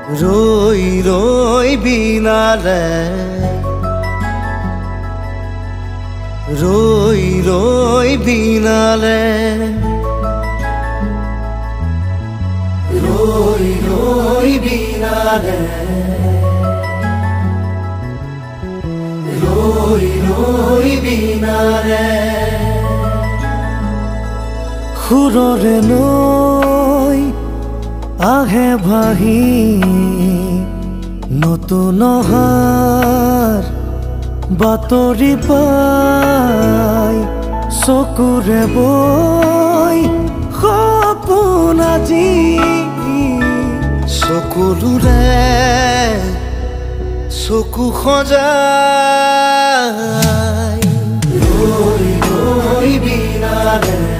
ৰই ৰই বিনালে ৰই ৰই বিনালে ৰই ৰই বিনালে ৰই ৰই বিনালে সুৰৰে নৈ আহে ভাহি নতুন অহাৰ বাতৰি পাই চকুৰে বৈ সপোন আজি চকুলোৰে চকু সজাই ৰৈ ৰৈ বিনালে